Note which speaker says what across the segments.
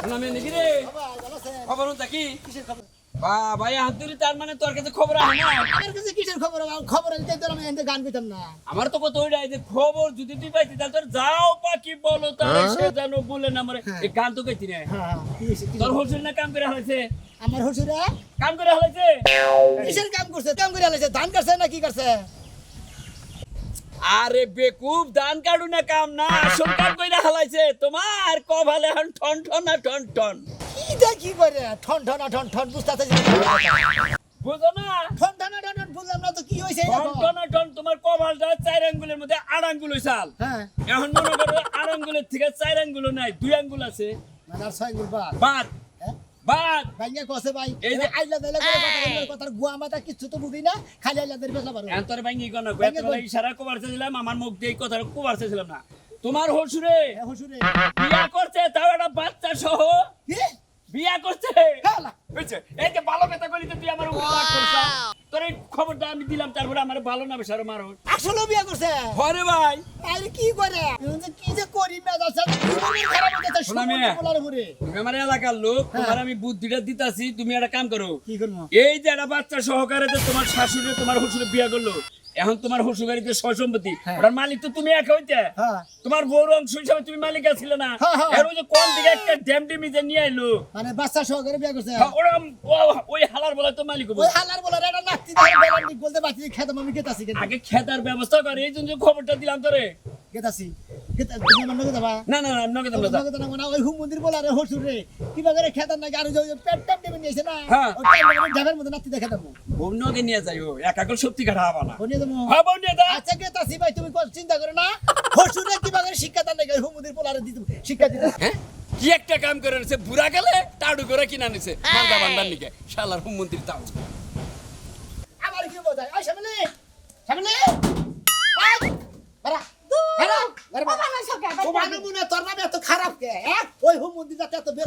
Speaker 1: আমি নাকি রে খবর থাকি ভাই আন্তরি তার মানে তোর কাছে খবর আহে না
Speaker 2: আমার কাছে কিসের খবর খবর আনতে তো আমি এনতে গান কইতাম না
Speaker 1: আমার তো কত ওইটাই যে খবর যদি তুই পাইতি তাহলে তোর যাও পাখি বলো তার সে জানো বলে না আমার এই গান তো কইতি না
Speaker 2: হ্যাঁ
Speaker 1: তোর হোসেন না কাম করে হয়েছে
Speaker 2: আমার হসুরা
Speaker 1: কাম করে হয়েছে
Speaker 2: কিসের কাম করছে কাম করে আলাইছে ধান কাটছে না কি করছে
Speaker 1: আরে বেকুব ধান কাটু না কাম না আসল কাম কইরা হালাইছে তোমার কভালে হন ঠন ঠন না ঠন ঠন
Speaker 2: কি দা কি করে ঠন ঠন ঠন ঠন বুঝতাতে
Speaker 1: বুঝো না
Speaker 2: ঠন ঠন ঠন বুঝলাম না তো কি হইছে
Speaker 1: ঠন ঠন ঠন তোমার কভালটা 4 আঙ্গুলের মধ্যে 8 আঙ্গুল হইছাল
Speaker 2: হ্যাঁ
Speaker 1: এখন মনে করো 8 আঙ্গুলের থেকে 4 আঙ্গুল নাই 2 আঙ্গুল আছে
Speaker 2: মানে আর ছয় গুল বাদ
Speaker 1: বাদ বাদ
Speaker 2: ভাইয়া কসে ভাই
Speaker 1: এই যে
Speaker 2: আইলা দিলে কথার গুয়া মাথা কিছু তো বুঝি না খালি আইলা দের বেলা পারো
Speaker 1: এন্তর ভাঙ্গি কোন কয়েকটা ইশারা কোবারতে দিলাম আমার মুখ দিয়ে কথা কোবারতে ছিলাম না তোমার হসুরে
Speaker 2: হসুরে
Speaker 1: বিয়া করছে তাও একটা বাচ্চা সহ
Speaker 2: কি
Speaker 1: বিয়া করছে
Speaker 2: হালা
Speaker 1: বুঝছে এই যে ভালো কথা কইলি তুই আমার উপর রাগ করছ তোর এই খবরটা আমি দিলাম তারপরে আমার ভালো না বেশার মারো
Speaker 2: আসলে বিয়া করছে
Speaker 1: ঘরে ভাই
Speaker 2: আরে কি করে কি যে করি মেজ আছে খারাপ হতে
Speaker 1: শোনা মেয়ে।
Speaker 2: বলার উপরে
Speaker 1: তুমি আমার এলাকার লোক তোমার আমি বুদ্ধিটা দিতাছি তুমি একটা কাম করো
Speaker 2: কি করব
Speaker 1: এই যে একটা বাচ্চা সহকারে যে তোমার শাশুড়ি তোমার শ্বশুরে বিয়া করলো এখন তোমার শ্বশুরবাড়িতে সসম্পত্তি ওটার মালিক তো তুমি একা হইতে
Speaker 2: হ্যাঁ
Speaker 1: তোমার বউর অংশ হিসাবে তুমি মালিক ছিল না
Speaker 2: হ্যাঁ, হ্যাঁ।
Speaker 1: এর ওই যে কোন দিকে একটা ড্যাম ডিমি যে নিয়ে আইলো
Speaker 2: মানে বাচ্চা সহকারে বিয়া করছে
Speaker 1: ওরা ওই হালার বলে তো মালিক হবো
Speaker 2: ওই হালার বলার এটা নাকতি ধরে বেলান্ডি বলতে বাকি খেতাম আমি গেতাছি
Speaker 1: আগে খেতার ব্যবস্থা করে এই জন্য খবরটা দিলাম তোরে
Speaker 2: গেতাছি গেতা তুমি আমার নগে যাবা
Speaker 1: না না না নগে তোমরা
Speaker 2: নগে তো না ওই হুম মন্দির বলারে হসুর রে কিবা করে খেতাম না আর ওই পেট টাপ দেবে নিয়েছে না
Speaker 1: হ্যাঁ।
Speaker 2: ওই টাইমের ঢাবের মধ্যে নাকতি দেখাতাম
Speaker 1: বউ নগে নিয়ে যাইও একা করে সত্যি কাটা হবা না
Speaker 2: বনিয়ে দেবো
Speaker 1: হ্যাঁ বউ নিয়ে যা
Speaker 2: আচ্ছা গেতাছি ভাই তুমি কোন চিন্তা করো না হসুরে কিবা করে শিক্ষা দান নাকি হুম মন্দির বলারে দিতে শিক্ষা দিতে
Speaker 1: হ্যাঁ কি একটা কাম করে নিছে বুড়া গেলে টাড়ু করে কিনা নিছে মান্দা বান্দার নিকে শালার হুম মন্ত্রী তাও
Speaker 2: আমার কি বোঝায় ওই সামনে সামনে আই বারা বারা বারা
Speaker 3: বাবা না সব
Speaker 2: ও মানুষ না তোর নামে এত খারাপ কে ওই হুম মন্দির যাতে এত বের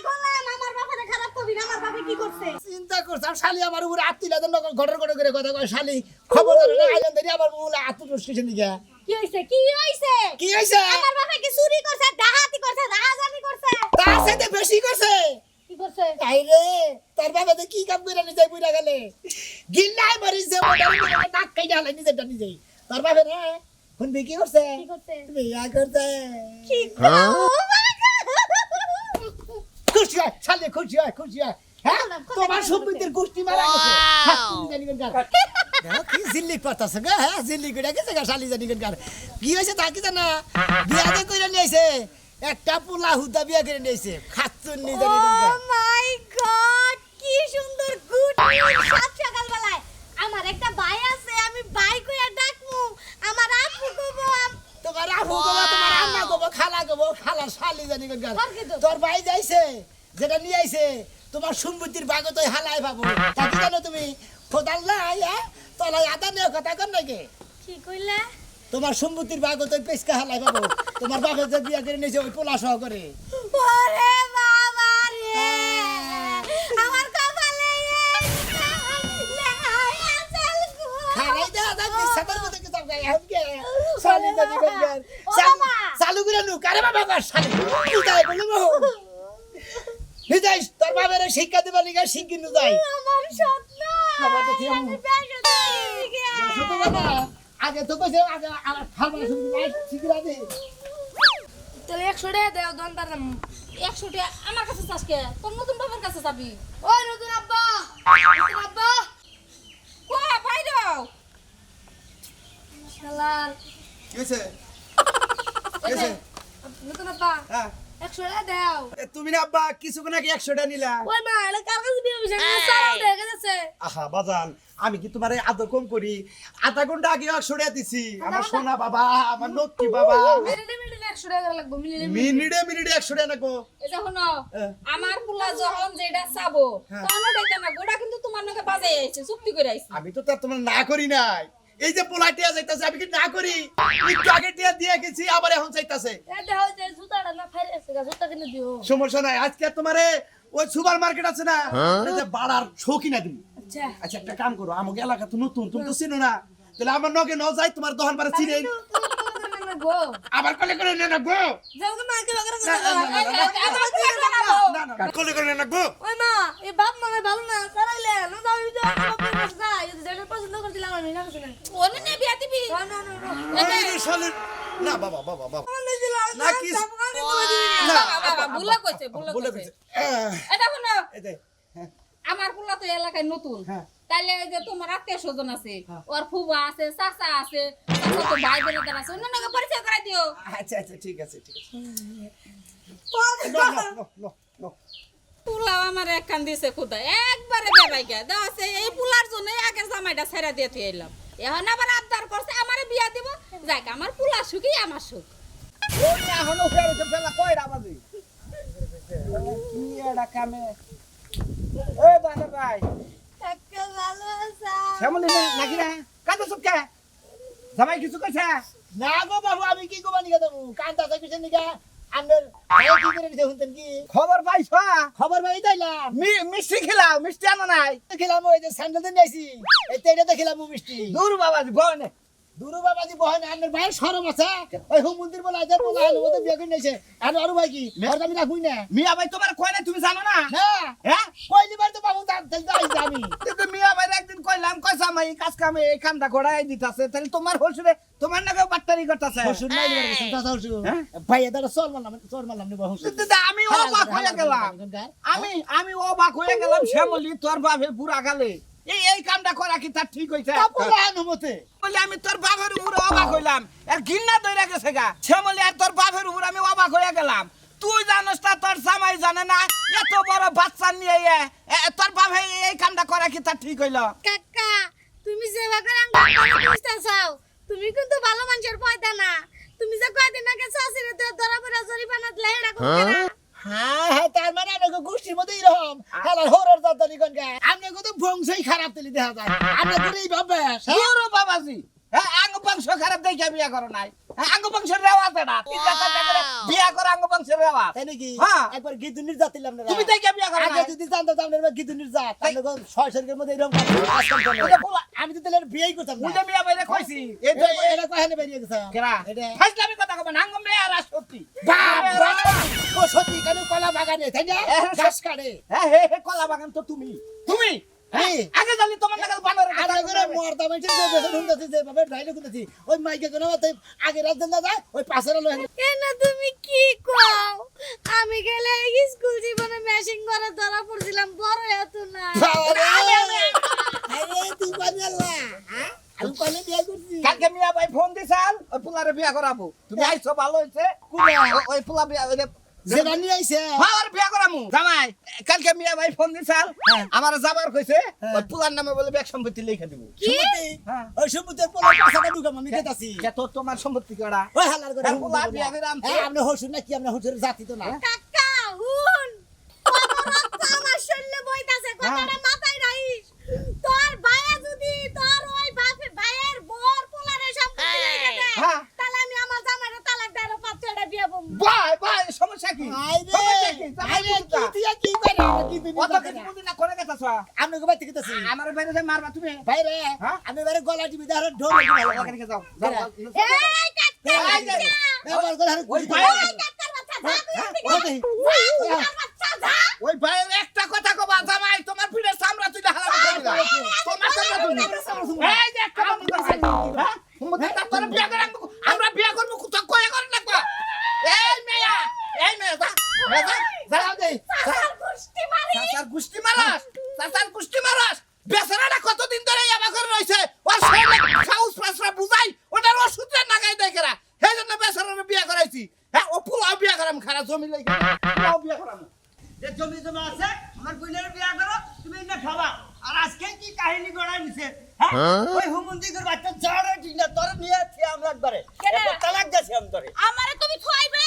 Speaker 3: গোলাম আমার বাবারে খারাপ করবি না আমার বাবা কি করছে
Speaker 2: চিন্তা করছ আর শালি আমার উপরে আত্মীয় দেন ঘটর ঘটর করে কথা কয় শালি খবর জানো না আইলেন দেরি আবার মুলা আত্মীয় স্টেশন দিকে
Speaker 3: কি হইছে কি হইছে
Speaker 2: কি হইছে
Speaker 3: আমার বাবা কি চুরি করছে ডাকাতি করছে রাহাজানি করছে
Speaker 2: তার সাথে বেশি করছে
Speaker 3: কি করছে
Speaker 2: তাই রে তোর বাবা তো কি কাম করে নিজে বুইরা গেলে গিল্লাই মরিস যে মোটা নাক কাইটা হলাই নিজেটা নিজেই তোর বাবা রে কোন কি করছে
Speaker 3: কি করছে
Speaker 2: বিয়া করতে
Speaker 3: কি
Speaker 2: খুশি হয় শালি খুশি হয় খুশি হয় হ্যাঁ তোমার সম্পত্তির গোষ্ঠী মারা গেছে হ্যাঁ, তুমি জানি কেন কার দেখো কি জিল্লি করতেছে গো হ্যাঁ জিল্লি করে গেছে গা শালি জানি কেন কার কি হয়েছে তা কি জানা বিয়া যে করে নিয়েছে একটা পোলা হুদা বিয়া করে নিয়েছে খাচ্ছুন নি জানি কেন
Speaker 3: ও
Speaker 2: কার
Speaker 3: মাই গড কি সুন্দর গুড নিউজ সাত সকাল বেলায় আমার একটা ভাই আছে আমি ভাই কইয়া ডাকমু আমার আপু কইবো
Speaker 2: তোমার আহু গো তোমার আম্মা গো খালা শালি জানি কেন কার
Speaker 3: কার কি তো?
Speaker 2: তোর ভাই যাইছে যেটা নিয়ে আইছে তোমার সম্পত্তির ভাগ তো হালাই পাবো তা কি জানো তুমি খোদাল নাই তলাই আদা নিয়ে কথা কর নাকি
Speaker 3: কি কইলা
Speaker 2: তোমার সম্পত্তির ভাগ তো পেছকা হালাই পাবো তোমার বাপের যে বিয়া করে নিয়েছে ওই পোলা সহ করে
Speaker 3: ওরে বাবা রে আমার কপালে
Speaker 2: খালাই দে আদা বিছানার মধ্যে কি সব গায় আমকে শালি জানি কেন কার
Speaker 3: ও বাবা!
Speaker 2: চালু করে নু কারে বাবা কর শালি কি তাই বলবো নিজাই তোর বাবার শিক্ষা দিবা নিগা শিক্ষি নু যাই
Speaker 3: আমার স্বপ্ন
Speaker 2: বাবা তো কি
Speaker 3: আমি বেশ
Speaker 2: ছোট বাবা আগে তো কইছে আগে আমার খাবার শুরু নাই শিখিরা দে
Speaker 4: তাহলে 100 টাকা দেও দনবার 100 টাকা আমার কাছে চাসকে তোর নতুন বাবার কাছে যাবি ওই নতুন আব্বা কো ভাই দাও শালার
Speaker 5: কি হয়েছে?
Speaker 4: ওই যে, নতুন আব্বা
Speaker 5: হ্যাঁ।
Speaker 4: 100 টাকা দাও
Speaker 5: তুমি না আব্বা কিছুক্ষণ আগে 100 টাকা নিলা
Speaker 4: ওই মা এলা কার কাছে বিয়ে হইছে সারাও দেখে যাচ্ছে
Speaker 5: আহা বাজান আমি কি তোমার আদর কম করি আধা ঘন্টা আগে 100 টাকা দিছি আমার সোনা বাবা আমার লক্ষ্মী বাবা
Speaker 4: মিনিটে 100 টাকা লাগবে
Speaker 5: মিনিটে 100 টাকা নাকো
Speaker 4: এই যখন
Speaker 5: হ্যাঁ।
Speaker 4: আমার পুলা যখন যেটা চাবো
Speaker 5: হ্যাঁ।
Speaker 4: তখন ওটা না গোটা কিন্তু তোমার নাকি বাজে আইছে চুক্তি করে আইছে
Speaker 5: আমি তো তার তোমার না করি নাই এই যে পোলাটিয়া যাইতাছে আমি কি না করি একটু আগে টিয়া দিয়ে গেছি আবার এখন যাইতাছে
Speaker 4: এটা হইছে জুতাটা না ফাইরে আছে জুতা কিনে দিও
Speaker 5: সমস্যা নাই আজকে তোমারে ওই সুপার মার্কেট আছে না ওই যে বাড়ার শৌকি না দিবি
Speaker 4: আচ্ছা
Speaker 5: আচ্ছা একটা কাম করো আমাকে এলাকা তো নতুন তুমি তো চিনো না তাহলে আমার নগে ন যাই তোমার দহন পারে চিনে
Speaker 4: গো
Speaker 5: আবার কলে করে নে না গো
Speaker 4: যাও তো মাকে বাগরা
Speaker 5: না, না, না, না, না,
Speaker 4: আমার পুলা জানাবো
Speaker 5: না না কলে করে নে না গো
Speaker 4: ওই মা এই বাপ মা ভালো না সারাইলে না দাও এই যে বাপের কাছে যা এই যেটা পছন্দ করছিলাম আমি না কিছু না
Speaker 3: ওনে নে বিয়া দিবি
Speaker 4: না না না
Speaker 5: এই রে শালি না বাবা বাবা বাবা
Speaker 4: না
Speaker 5: কি
Speaker 4: না
Speaker 3: বাবা ভুলা কইছে ভুলা
Speaker 5: বলে
Speaker 3: কইছে
Speaker 5: দিছে
Speaker 3: এটা কোন
Speaker 5: এই দে
Speaker 3: আমার পোলা তো এলাকায় নতুন
Speaker 5: হ্যাঁ।
Speaker 3: তাইলে এই যে তোমার আত্মীয় স্বজন আছে ওর ফুবা আছে চাচা আছে চাচা তো ভাই বোনেদের আছে অন্যকে পরিচয় করাই দিও
Speaker 5: আচ্ছা আচ্ছা ঠিক আছে no no no no
Speaker 3: pulao আমার এক কান দিছে খুদা একবারে বেবাই গা দাও আছে এই পোলার জন্য আগের জামাইটা ছেড়ে দিয়ে তুই এলাম এখন আবার আবদার করছে আমারে বিয়া দিব যাক আমার পোলা সুখী আমার সুখ
Speaker 5: ওই এখনো ফেরত ফেলা কয়রা বাজি কি এডা কামে ওই বাবা ভাই
Speaker 4: কাকা ভালো আছো
Speaker 5: শ্যামলি নাকি না কাঁদা সুটকা জামাই কিছু কইছে
Speaker 2: না গো বাবু আমি কি কবানি কে দেবো কান্তা থাকছে নিকা আন্ডার কি করে দেখুন কি
Speaker 5: খবর পাইছ
Speaker 2: খবর পাই তাইলাম
Speaker 5: মিষ্টি খেলাও মিষ্টি আনো নাই
Speaker 2: খেলাম ওই যে স্যান্ডেল দিন যাইছি এইটা দেখিলাম মিষ্টি
Speaker 5: দূর বাবাজি বনে
Speaker 2: দুরু বাবাজি বহন আন্ডার ভাই সরম আছে ওই হুম মন্দির বলা যায় বলা হলো ওদের বিয়ে করে নিয়েছে আর আরো ভাই কি আর আমি রাখুই না
Speaker 5: মিয়া ভাই তোমার কয় না তুমি জানো না
Speaker 2: না
Speaker 5: হ্যাঁ
Speaker 2: কইলি বার তো বাবু তাই আমি
Speaker 5: কিন্তু মিয়া ভাই একদিন কইলাম কই জামাই এই কাজ কামে এই কামটা করাই দিতাছে তাহলে তোমার হইছে তোমার নাকি বাট্টারি করতেছে
Speaker 2: হসুর নাই রে কথা হসু
Speaker 5: হ্যাঁ?
Speaker 2: ভাই এটা চল মারলাম নি বাবু
Speaker 5: আমি অবাক হয়ে গেলাম আমি অবাক হয়ে গেলাম শ্যামলি তোর বাপে পুরা গালে এই কামটা করা কি তার ঠিক হইছে
Speaker 2: কাপড় আনুমতে
Speaker 5: বলে আমি তোর বাপের উপরে অবাক হইলাম আর ঘৃণা দইরা গেছে গা শ্যামলি আর তোর বাপের উপরে আমি অবাক হয়ে গেলাম তুই জানোস না তোর জামাই জানে না এত বড় বাচ্চা নিয়ে তোর বাপে এই কামটা করা কি তার ঠিক হইল
Speaker 3: কাকা তুমি যে বাগর আঙ্গুল বুঝতে চাও তুমি কিন্তু ভালো মানুষের পয়দা না তুমি যে কয়দিন আগে শাশুড়ি তো ধরা পড়া জরিমানা দিলে এটা করবে না
Speaker 2: হ্যাঁ হ্যাঁ তার মানে আমাকে গোষ্ঠীর মধ্যে এরকম হেলার হরর দাদানি কোন গায় আমরা কত বংশই খারাপ তেলি দেখা যায় আমরা করে এই ভাবে
Speaker 5: ওরে বাবাজি হ্যাঁ আঙ্গ বংশ খারাপ দেখে বিয়া করো নাই আঙ্গ বংশের রেওয়াজ এটা তিনটা চারটা করে বিয়া করে আঙ্গ বংশের রেওয়াজ
Speaker 2: তাই নাকি
Speaker 5: হ্যাঁ।
Speaker 2: একবার গিদুনির জাতিলাম না
Speaker 5: তুমি দেখে বিয়া করো
Speaker 2: আগে
Speaker 5: নাই
Speaker 2: যদি জানতাম আমরা গিদুনির জাত তাহলে ছয় সরকারের মধ্যে এরকম কাজকাম করতাম না।
Speaker 5: ওটা বলা-
Speaker 2: আমি তো তাহলে বিয়েই করতাম না
Speaker 5: বুঝে মিয়া ভাইরে কইছি এই তো
Speaker 2: এটা কয়খানে বেরিয়ে গেছে
Speaker 5: কেরা
Speaker 2: এটা
Speaker 5: ফাইজলামি কথা কবেন আঙ্গ মেয়ে আর সত্যি
Speaker 2: বাবা ও সত্যি কেন কলা বাগানে তাই না ঘাস কাটে
Speaker 5: হ্যাঁ হে হে কলা বাগান তো তুমি
Speaker 2: হ্যাঁ।
Speaker 5: আগে জানি তোমার নাগাল বানর
Speaker 2: আগে করে মর্দা মাইছে যে বেসন হুন্দাছি যে ভাবে ঢাইলে কুতাছি ওই মাইকে কোন মতে আগে রাত দেন না যায় ওই পাশের লয়
Speaker 3: কেন তুমি কি কও আমি গেলে স্কুল জীবনে ম্যাশিং করে ধরা পড়ছিলাম বড় এত না
Speaker 2: আরে তুই পাবি আল্লাহ হ্যাঁ আমি কলে বিয়ে করছি
Speaker 5: কালকে মিয়া ভাই ফোন দিছাল ওই পুলারে বিয়া করাবো তুমি আইছো ভালো হইছে ওই পুলা বিয়া ওই
Speaker 2: যে রানি আইছে
Speaker 5: হ্যাঁ আর বিয়া করামু জামাই কালকে মিয়া ভাই ফোন দিছাল আমার যাবার কইছে ওই পুলার নামে বলে ব্যাগ সম্পত্তি লিখে দিব
Speaker 2: সুমতি
Speaker 5: হ্যাঁ।
Speaker 2: ওই সুমতির পোলা পাছাটা ঢুকাম আমি কেতাছি
Speaker 5: কে তো তোমার সম্পত্তি করা
Speaker 2: ওই হালার করে
Speaker 5: হ্যাঁ, পোলা বিয়া করে আনছে।
Speaker 2: আপনি হসুন না কি আপনি হসুর জাতি তো না
Speaker 3: কাকা হুন কত রক্ত আমার শরীরে বইতাছে কথাটা মাথায় রাখিস তোর ভাইয়া যদি তোর ওই ভাইয়ের বর পোলারে সম্পত্তি লিখে দেয়
Speaker 5: হ্যাঁ।
Speaker 3: তাহলে আমি আমার জামাইরে তালাক দেওয়ার পাত্রটা বিয়ে বম
Speaker 5: ভাই ভাই সমস্যা কি
Speaker 2: আইরে
Speaker 5: সমস্যা কি জামাই
Speaker 2: আইরে
Speaker 5: বুঝতা?
Speaker 2: কি তুই কি করে কি তুই
Speaker 5: অত কিছু বুঝি না করে গেছাছ
Speaker 2: আপনি গোবাই থেকে তাছি
Speaker 5: আমার বাইরে যে মারবা তুমি
Speaker 2: ভাই রে
Speaker 5: হ্যাঁ?
Speaker 2: আমি বারে গলা টিভি ধরে ঢোল
Speaker 5: ওখানে যাও যাও
Speaker 3: এই কাকা
Speaker 5: এই যে,
Speaker 2: এবার গলা
Speaker 5: ওই
Speaker 2: গুলি
Speaker 5: ভাই-
Speaker 3: কাকার বাচ্চা যা তুই
Speaker 2: ওই
Speaker 3: এদিকে।
Speaker 2: ভাই
Speaker 3: কাকার বাচ্চা যা
Speaker 5: ওই ভাইয়ের একটা কথা কবা জামাই তোমার পিঠের চামড়া তুই হালা তোমার চামড়া তুই এই যে একটা বন্ধ করছে হ্যাঁ মুমতে তার বিয়া করে আমরা বিয়া করব তো কয় করে লাগবা এই মেয়া যা
Speaker 2: যাও দে
Speaker 3: কাকার গোষ্ঠী মারি
Speaker 5: চাচার গুষ্টি মারাস বেচারাটা কতদিন ধরে ইয়াবা করে রইছে ওর শরীরে খাউস প্রাসরা বুঝাই ওটার ওষুধে নাগাই দেয় কেরা সেই জন্য বেচারার বিয়া করাইছি হ্যাঁ ও পুলাও বিয়া করাম খারা জমি লাগি পুলাও বিয়া করাম
Speaker 2: যে জমি জমা আছে আমার বোনের বিয়া করো তুমি না খাবা আর আজকে কি কাহিনী গড়াই নিছে হ্যাঁ ওই হুমন্দিগর বাচ্চা জাড়ে ঠিক না তোর নিয়ে আছে আমরা একবারে
Speaker 3: কেডা?
Speaker 2: একবার তালাক দিছি আমি তোরে
Speaker 3: আমারে তুমি থুইবে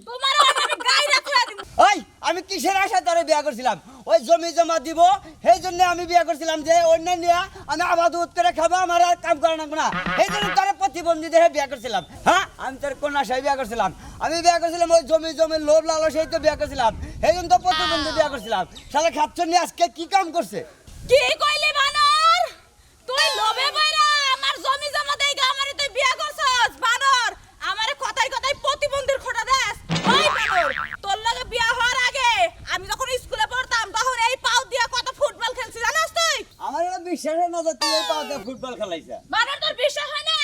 Speaker 3: তোমার আমি গাইরা থুয়া দিব
Speaker 6: ওই আমি কিসের আশা তোরে বিয়া করছিলাম ওই জমি জমা দিব সেই জন্য আমি বিয়া করছিলাম যে অন্য নিয়ে আমি আবাদ উৎ করে খাবো আমার আর কাম করে না না সেই জন্য তোর প্রতিবন্ধী দেহে বিয়া করছিলাম হ্যাঁ আমি তোর কোন আশায় বিয়া করছিলাম আমি বিয়া করছিলাম ওই জমি লোভ লালসাই তো বিয়া করছিলাম সেই জন্য তো প্রতিবন্ধী বিয়া করছিলাম শালা খাচ্ছ নিয়ে আজকে কি কাম করছে
Speaker 3: কি কইলি বানর তুই লোভে পয়রা আমার জমি জমা দেই আমারে তুই বিয়া করছস বানর আমার
Speaker 6: যে তুই এই পা দিয়ে ফুটবল খেলাইছা
Speaker 3: মানে তোর বিশ্বাস হয় না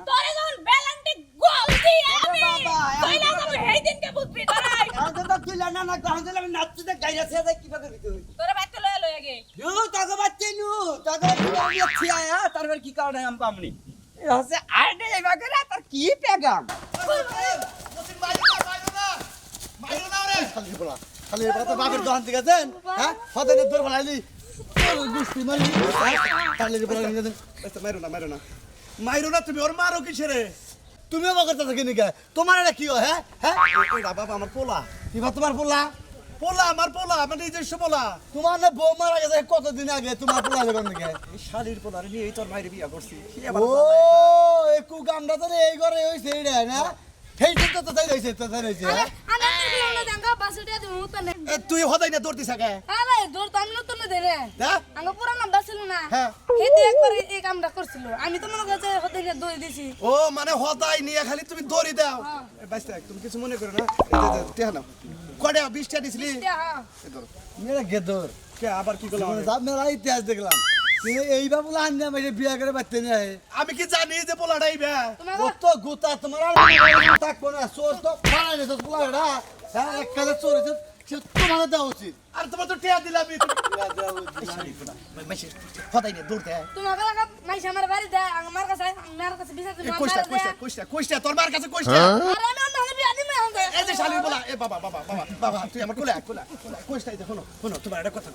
Speaker 3: তোরে যখন ব্যালেন্টি গোল দিয়ে আমি
Speaker 6: বাবা,
Speaker 3: কইলা আমি সেই দিনকে বুঝবি তোরাই
Speaker 6: এখন তো তুই না না গান দিলে আমি নাচতে গাইরা ছেড়ে কি পাবে তুই
Speaker 3: তোরে বাইতে লয়ে লয়ে আগে
Speaker 6: ইউ তাকে বাচ্চা নু তাকে আমি ছিয়া তারপর কি কারণে আম পামনি এ হচ্ছে আইডে এবা করে তার কি পেগাম
Speaker 2: খালি এবার তো বাপের দোকান থেকে আছেন হ্যাঁ হদাইনে দৌড় বানাইলি গুষ্টি মারলি খালি এবার
Speaker 5: মাইরো না তুমি ওর মারো কিসের
Speaker 2: তুমিও বা করতে থাকি নাকি তোমার এটা কি হয় হ্যাঁ হ্যাঁ
Speaker 5: বাবা আমার পোলা
Speaker 2: এবার তোমার পোলা
Speaker 5: আমার পোলা আমার নিজস্ব পোলা
Speaker 2: তোমার না বউ মারা গেছে কতদিন আগে তোমার পোলা যখন নাকি
Speaker 5: এই শালির পোলারে নিয়ে এই তোর মায়ের বিয়া করছি
Speaker 2: ও একু গামটা তো এই ঘরে হইছে এইটা না সেই চিন্তা তো তাই রইছে তো তাই রইছে
Speaker 4: আরে আমি তো না জাঙ্গা বাসুটিয়া দিমু তো না
Speaker 5: তুই হদাই না দৌড়তি থাকে
Speaker 4: আরে দূর তো আমি নতুন দে রে
Speaker 5: হ্যাঁ
Speaker 4: আঙ্গ পুরা নাম্বার ছিল না
Speaker 5: হ্যাঁ।
Speaker 4: হেতে একবার এই কামটা করছিল আমি তো মনে করছে হতে গিয়ে দই দিছি
Speaker 5: ও মানে হদাই নিয়ে খালি তুমি দৌড়ি দাও বাইস্তা তুমি কিছু মনে করো না টেহা নাও কয়টা 20টা দিছিলি
Speaker 4: হ্যাঁ
Speaker 5: এই ধরো।
Speaker 2: মেরা গেদর
Speaker 5: কে আবার কি করলাম আমি?
Speaker 2: মেরা ইতিহাস দেখলাম এই বাবুলা আন্না মেরে বিয়া করে বাচ্চা নেই
Speaker 5: আমি কি জানি যে পোলাটাই বে
Speaker 4: তোমার
Speaker 2: কত গুতা তোমার আর থাকবো না চোর তো ফাড়াই না পোলা এটা হ্যাঁ এক কাজে চোর হয়েছে সে তোমার দেওয়া উচিত
Speaker 5: আর তোমার তো টেহা দিলাম হদাই নিয়ে দৌড়তে
Speaker 4: তোমার লাগা মাইস আমার বাড়ি দে আমার কাছে বিচার দিমু
Speaker 5: কইস্তা তোর মার কাছে কইস্তা
Speaker 4: আরে আমি অন্য হলে বিয়া দিমু এখন
Speaker 5: এই যে শালির বলা এ বাবা তুই আমার কোলে কইস্তা এই শোনো তোমার একটা কথা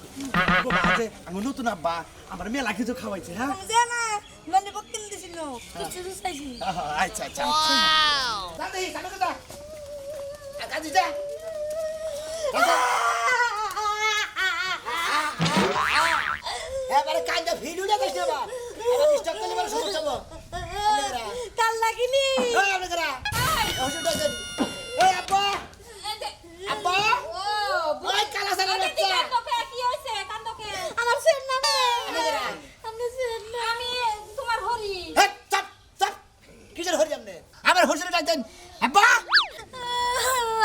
Speaker 5: বাবা যে আমি নতুন আব্বা আমার মেলা কিছু খাওয়াইছে হ্যাঁ
Speaker 4: যে না লন্ডি বকিন দিছিল কিছু চাইছি
Speaker 5: আচ্ছা দাদি সামনে যা কাজি যা
Speaker 2: এবারে কান্দা ভিডিওটা দেখতে বা এবার ডিস্টার্ব করলে বড় সমস্যা হবে
Speaker 3: কাল লাগিনি
Speaker 2: এই আপনারা ওষুধটা দেন এই আব্বা আব্বা
Speaker 3: ও
Speaker 2: ওই কালা সারা বাচ্চা
Speaker 3: কান্দকে কি হইছে কান্দকে আমার সেন না আমি সেন না আমি তোমার হরি
Speaker 2: হেট চাপ চাপ কিসের হরি আমনে আমার হরির ডাক দেন আব্বা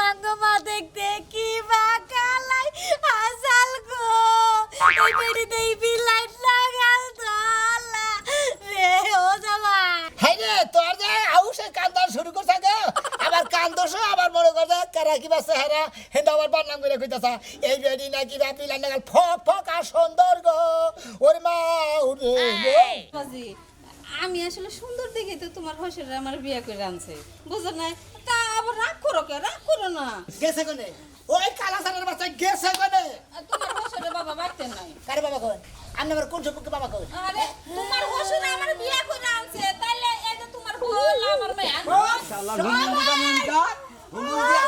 Speaker 3: আঙ্গমা দেখতে কি বা কালাই আসাল গো এই বেড়ি দেই লাইট লাগাল দলা রে ও জামাই
Speaker 2: হাই রে তোর যে আউসে কান্দা শুরু করছ গো আবার কান্দছ আবার মনে কর কারা কি বাসে হারা হেন্দা আবার বানাম করে কইতাছা এই বেডি নাকি রাপি লাগাল ফক ফক আর সুন্দর গো ওরে মা ওরে
Speaker 7: বাজি আমি আসলে সুন্দর দেখে তো তোমার হসের আমার বিয়ে করে আনছে বুঝো না তা আবার রাগ করো না
Speaker 2: গেছে কোনে ওই কালা সারের বাচ্চা গেছে কোনে
Speaker 7: আর তোমার হসের বাবা বাড়তে নাই
Speaker 2: কারে বাবা কোন আপনি আমার কোন সম্পর্কে বাবা কোন
Speaker 7: আরে তোমার হসের আমার বিয়ে করে আনছে তাইলে এই যে তোমার বল আমার মেয়ে
Speaker 6: শালা হুমুন্দি কামুনকা হুমুন্দি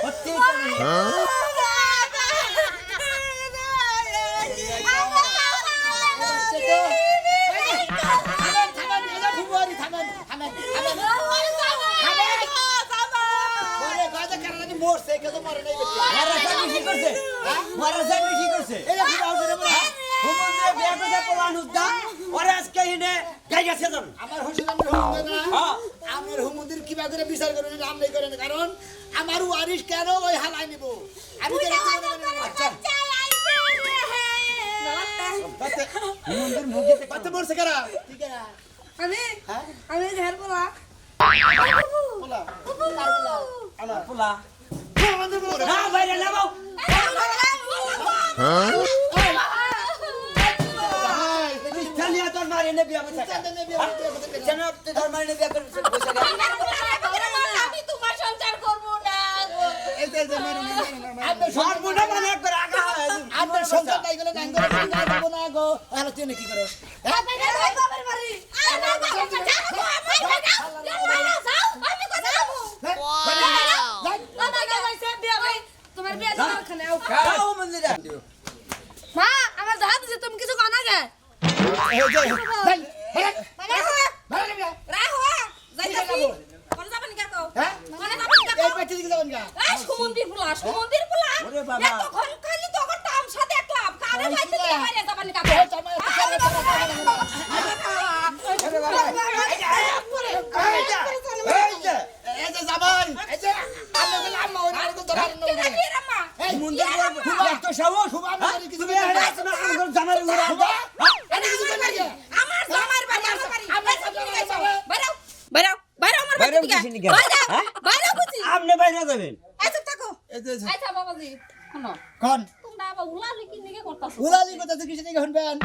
Speaker 6: হচ্ছে
Speaker 2: মরছে কেউ তো মরে নাই
Speaker 6: মারাসান বেশি করছে মারাসান বেশি করছে
Speaker 2: এই যে বাউরে মরে
Speaker 6: হুমুন্দি বিয়া করে পোলানুস দা ওরে আজকে হিনে গাইয়া সেজন
Speaker 2: আমার হোসেন আমার হুমুন্দি না
Speaker 6: হ্যাঁ
Speaker 2: আমার হুমুন্দির কিবা করে বিচার করেন নাম নাই করেন কারণ আমার ওয়ারিশ কেন ওই হালাই নিব আমি তো আচ্ছা
Speaker 6: হুমুন্দির মুখে
Speaker 5: বাতে মরছে কারা
Speaker 2: ঠিক আছে
Speaker 4: আমি ঝাড় বলা
Speaker 5: পোলা
Speaker 6: আমার পোলা
Speaker 5: আমাদের বড়
Speaker 6: না বাইরে নামাও স্থানীয় তোর মারে নে বিয়া করছে কেন তুই তোর মারে নে বিয়া করছে বসে
Speaker 7: আমি তোমার সংসার করব না
Speaker 5: এই যে মারো
Speaker 6: সব বুড়া মানে একবার আগা হয়
Speaker 2: আপনার সংসার নাই গেলে নাই করে না যাবো না গো তাহলে তুই কি করস
Speaker 3: বাবার বাড়ি
Speaker 4: তোমার বিয়া দিবার খানে আও
Speaker 6: খাও মন্দিরে
Speaker 4: মা আমার দাদা দিছে তুমি কিছু কনা গে
Speaker 7: রাহো যাইতাছি কোন যাবেন কে কও
Speaker 2: হ্যাঁ
Speaker 7: কোন যাবেন কে
Speaker 2: এই পেটে দিকে যাবেন গা
Speaker 7: সমুদ্রের পোলা
Speaker 6: ওরে বাবা।
Speaker 7: তখন খালি তো আমার টাম সাথে দেখলাম কারে ভাইতে দিয়ে বাইরে যাবেন কে
Speaker 2: এই যে জামাই এই যে আমি বলে আম্মা ওই আর তো ধরার নয়
Speaker 7: রাম্মা
Speaker 2: এই
Speaker 6: মন্দির এত সাহস
Speaker 2: খুব আমি কিছু
Speaker 6: তুমি আমার জানা বাইরে উঠেছি নি কেন? হ্যাঁ?
Speaker 3: বাইরে বুঝি
Speaker 6: আপনি বাইরে যাবেন।
Speaker 3: আচ্ছা থাকো
Speaker 2: এই যে
Speaker 7: আচ্ছা বাবাজি শোনো
Speaker 2: কোন
Speaker 7: তোমরা আবার উলালি কি নিকে করতাছো
Speaker 2: উলালি কথা তো কিছু নাকি শুনবেন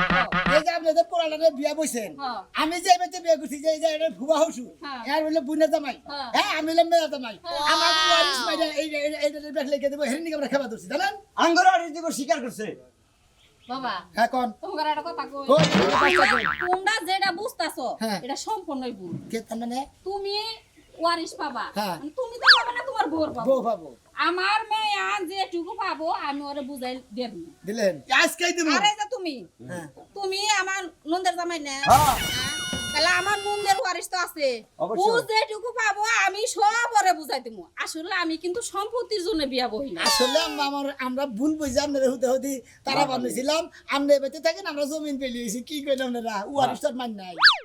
Speaker 2: এই যে আপনাদের পোলাটারে বিয়া বইছেন
Speaker 7: হ্যাঁ।
Speaker 2: আমি যে বেতে বিয়া করছি যে যে এটা ফুবা হসু
Speaker 7: হ্যাঁ।
Speaker 2: এর বলে বুইনা জামাই
Speaker 7: হ্যাঁ।
Speaker 2: হ্যাঁ আমি হলাম মেয়া জামাই আমার ওয়ারিস মাইরা এইটা ব্যাগ লেগে দেবো হেরেন নিকে আমরা খাবার ধরছি জানেন
Speaker 6: আঙ্গুর আর দিব স্বীকার করছে।
Speaker 7: বাবা
Speaker 2: হ্যাঁ কোন
Speaker 7: তোমার একটা কথা কই
Speaker 2: কই কথা কই
Speaker 7: তোমরা যেটা বুঝতাছো
Speaker 2: হ্যাঁ।
Speaker 7: এটা সম্পূর্ণই ভুল
Speaker 2: কে তার মানে
Speaker 7: তুমি ওয়ারিশ পাবা
Speaker 2: হ্যাঁ।
Speaker 7: মানে তুমি তো পাবা না তোমার বোর পাবা
Speaker 2: বউ পাবো
Speaker 7: আমার মেয়ে আজ যেটুকু পাবো আমি ওরে বুঝাই দেব না
Speaker 2: দিলেন আজকেই দিব
Speaker 7: আরে যে তুমি
Speaker 2: হ্যাঁ
Speaker 7: তুমি আমার নন্দের জামাই না
Speaker 6: হ্যাঁ।
Speaker 7: তাহলে আমার নন্দের ওয়ারিশ তো আছে
Speaker 6: অবশ্যই।
Speaker 7: ও যেটুকু পাবো আমি সব ওরে বুঝাই দেবো আসলে আমি কিন্তু সম্পত্তির জন্য বিয়া বহি না
Speaker 2: আসলে আমরা ভুল বুঝি আপনারা হতে হতে তারা বানিয়েছিলাম আমরা বেঁচে থাকেন আমরা জমিন পেলিয়েছি কি কইলাম আপনারা ওয়ারিস তার মান নাই